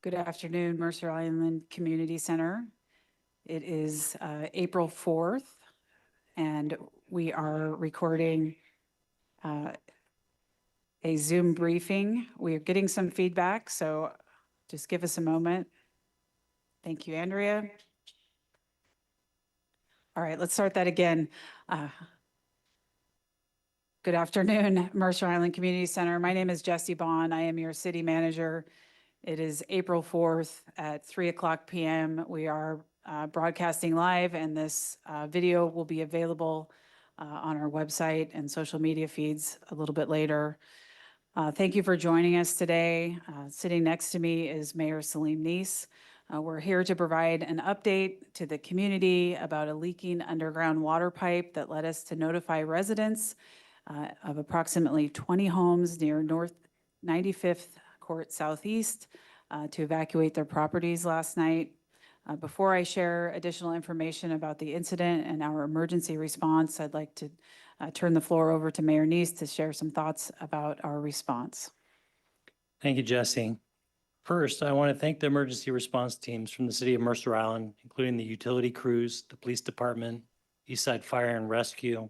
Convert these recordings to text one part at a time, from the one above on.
Good afternoon, Mercer Island Community Center. It is April 4th, and we are recording a Zoom briefing. We are getting some feedback, so just give us a moment. Thank you, Andrea. All right, let's start that again. Good afternoon, Mercer Island Community Center. My name is Jessi Bond. I am your city manager. It is April 4th at 3:00 p.m. We are broadcasting live, and this video will be available on our website and social media feeds a little bit later. Thank you for joining us today. Sitting next to me is Mayor Salim. We're here to provide an update to the community about a leaking underground water pipe that led us to notify residents of approximately 20 homes near North 95th Court Southeast to evacuate their properties last night. Before I share additional information about the incident and our emergency response, I'd like to turn the floor over to Mayor Neese to share some thoughts about our response. Thank you, Jessi. First, I want to thank the emergency response teams from the city of Mercer Island, including the utility crews, the police department, Eastside Fire and Rescue,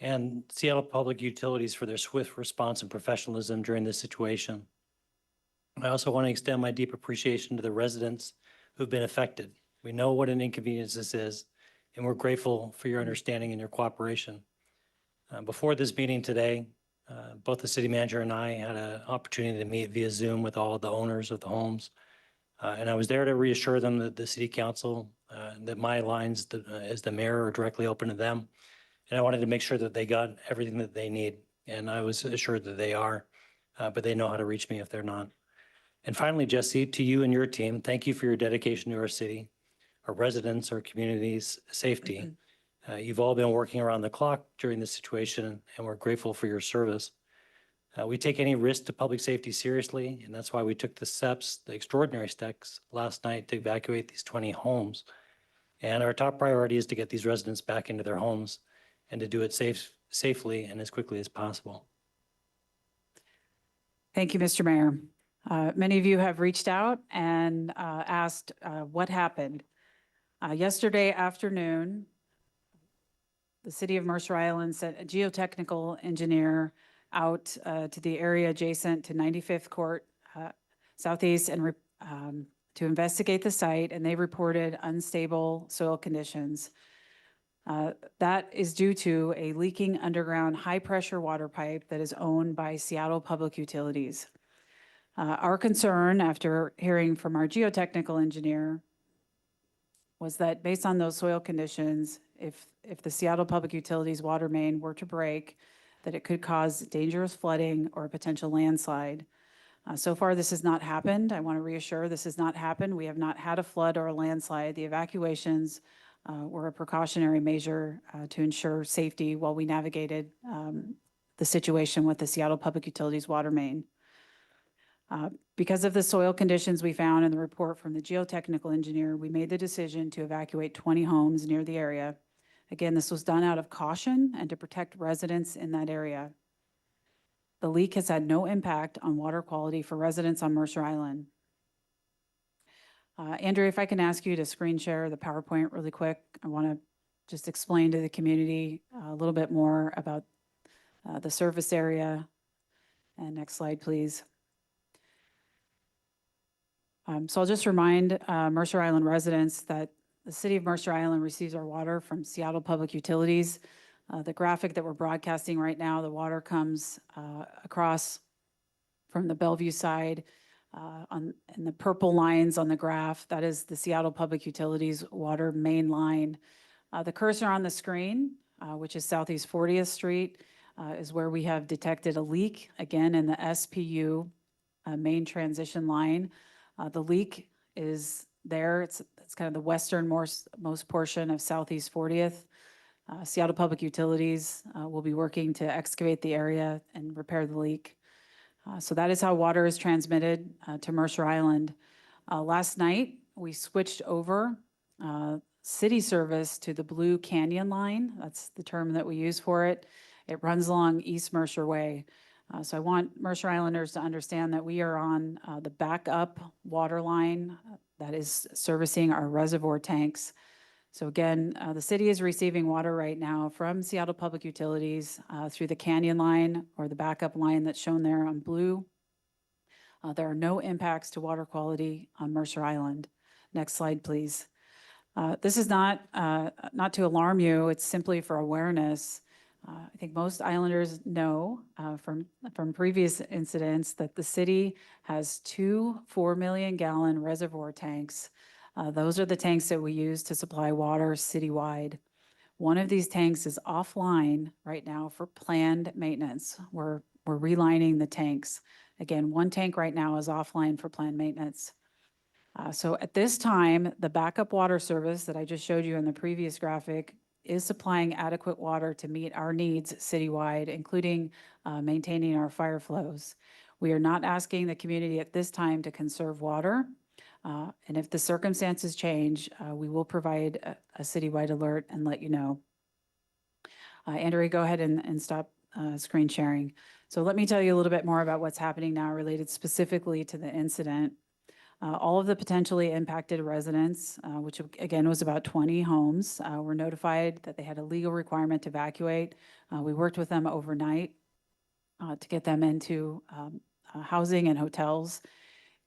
and Seattle Public Utilities for their swift response and professionalism during this situation. I also want to extend my deep appreciation to the residents who've been affected. We know what an inconvenience this is, and we're grateful for your understanding and your cooperation. Before this meeting today, both the city manager and I had an opportunity to meet via Zoom with all of the owners of the homes. And I was there to reassure them that the city council, that my lines as the mayor are directly open to them. And I wanted to make sure that they got everything that they need. And I was assured that they are, but they know how to reach me if they're not. And finally, Jessi, to you and your team, thank you for your dedication to our city, our residents, our community's safety. You've all been working around the clock during this situation, and we're grateful for your service. We take any risk to public safety seriously, and that's why we took the extraordinary steps last night to evacuate these 20 homes. And our top priority is to get these residents back into their homes and to do it safely and as quickly as possible. Thank you, Mr. Mayor. Many of you have reached out and asked what happened. Yesterday afternoon, the city of Mercer Island sent a geotechnical engineer out to the area adjacent to 95th Court Southeast and to investigate the site, and they reported unstable soil conditions. That is due to a leaking underground high-pressure water pipe that is owned by Seattle Public Utilities. Our concern, after hearing from our geotechnical engineer, was that based on those soil conditions, if the Seattle Public Utilities water main were to break, that it could cause dangerous flooding or a potential landslide. So far, this has not happened. I want to reassure this has not happened. We have not had a flood or a landslide. The evacuations were a precautionary measure to ensure safety while we navigated the situation with the Seattle Public Utilities water main. Because of the soil conditions we found in the report from the geotechnical engineer, we made the decision to evacuate 20 homes near the area. Again, this was done out of caution and to protect residents in that area. The leak has had no impact on water quality for residents on Mercer Island. Andrea, if I can ask you to screen share the PowerPoint really quick. I want to just explain to the community a little bit more about the surface area. And next slide, please. So I'll just remind Mercer Island residents that the city of Mercer Island receives our water from Seattle Public Utilities. The graphic that we're broadcasting right now, the water comes across from the Bellevue side and the purple lines on the graph, that is the Seattle Public Utilities water main line. The cursor on the screen, which is Southeast 40th Street, is where we have detected a leak, again, in the SPU main transition line. The leak is there. It's kind of the westernmost portion of Southeast 40th. Seattle Public Utilities will be working to excavate the area and repair the leak. So that is how water is transmitted to Mercer Island. Last night, we switched over city service to the Blue Canyon line. That's the term that we use for it. It runs along East Mercer Way. So I want Mercer Islanders to understand that we are on the backup water line that is servicing our reservoir tanks. So again, the city is receiving water right now from Seattle Public Utilities through the Canyon line or the backup line that's shown there on blue. There are no impacts to water quality on Mercer Island. Next slide, please. This is not to alarm you, it's simply for awareness. I think most islanders know from previous incidents that the city has 2 4-million-gallon reservoir tanks. Those are the tanks that we use to supply water citywide. One of these tanks is offline right now for planned maintenance. We're relining the tanks. Again, one tank right now is offline for planned maintenance. So at this time, the backup water service that I just showed you in the previous graphic is supplying adequate water to meet our needs citywide, including maintaining our fire flows. We are not asking the community at this time to conserve water. And if the circumstances change, we will provide a citywide alert and let you know. Andrea, go ahead and stop screen sharing. So let me tell you a little bit more about what's happening now related specifically to the incident. All of the potentially impacted residents, which again was about 20 homes, were notified that they had a legal requirement to evacuate. We worked with them overnight to get them into housing and hotels.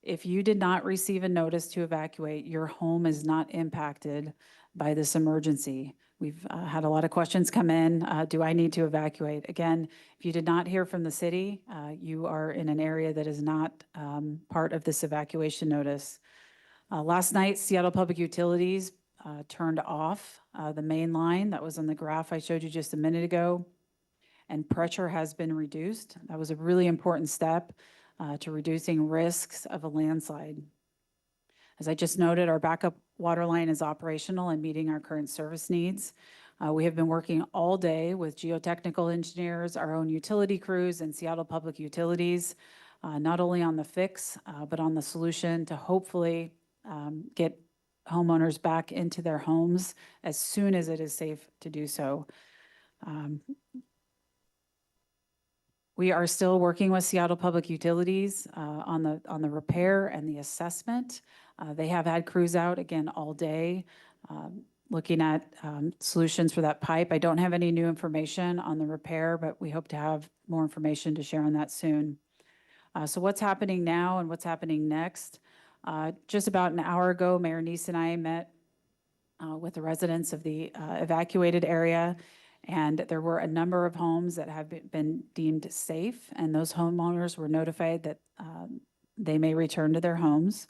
If you did not receive a notice to evacuate, your home is not impacted by this emergency. We've had a lot of questions come in. Do I need to evacuate? Again, if you did not hear from the city, you are in an area that is not part of this evacuation notice. Last night, Seattle Public Utilities turned off the main line that was on the graph I showed you just a minute ago, and pressure has been reduced. That was a really important step to reducing risks of a landslide. As I just noted, our backup water line is operational and meeting our current service needs. We have been working all day with geotechnical engineers, our own utility crews, and Seattle Public Utilities, not only on the fix, but on the solution to hopefully get homeowners back into their homes as soon as it is safe to do so. We are still working with Seattle Public Utilities on the repair and the assessment. They have had crews out again all day looking at solutions for that pipe. I don't have any new information on the repair, but we hope to have more information to share on that soon. So what's happening now and what's happening next? Just about an hour ago, Mayor Neese and I met with the residents of the evacuated area. And there were a number of homes that have been deemed safe, and those homeowners were notified that they may return to their homes.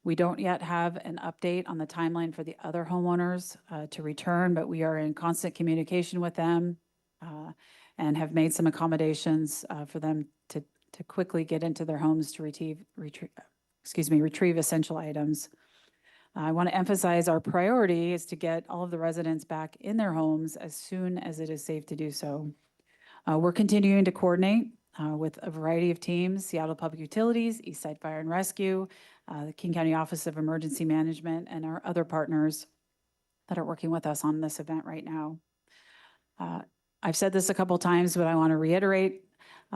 We don't yet have an update on the timeline for the other homeowners to return, but we are in constant communication with them and have made some accommodations for them to quickly get into their homes to retrieve essential items. I want to emphasize our priority is to get all of the residents back in their homes as soon as it is safe to do so. We're continuing to coordinate with a variety of teams, Seattle Public Utilities, Eastside Fire and Rescue, the King County Office of Emergency Management, and our other partners that are working with us on this event right now. I've said this a couple times, but I want to reiterate,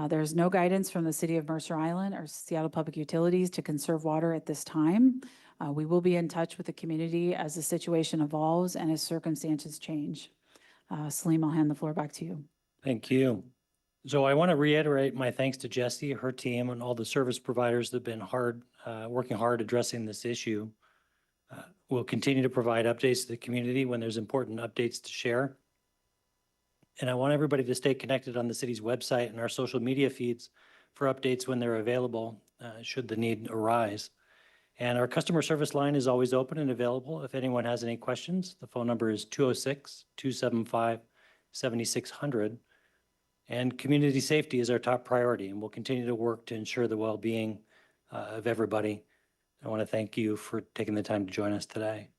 there's no guidance from the City of Mercer Island or Seattle Public Utilities to conserve water at this time. We will be in touch with the community as the situation evolves and as circumstances change. Salim, I'll hand the floor back to you. Thank you. So I want to reiterate my thanks to Jessi, her team, and all the service providers that have been working hard addressing this issue. We'll continue to provide updates to the community when there's important updates to share. And I want everybody to stay connected on the city's website and our social media feeds for updates when they're available, should the need arise. And our customer service line is always open and available if anyone has any questions. The phone number is 206-275-7600. And community safety is our top priority, and we'll continue to work to ensure the well-being of everybody. I want to thank you for taking the time to join us today.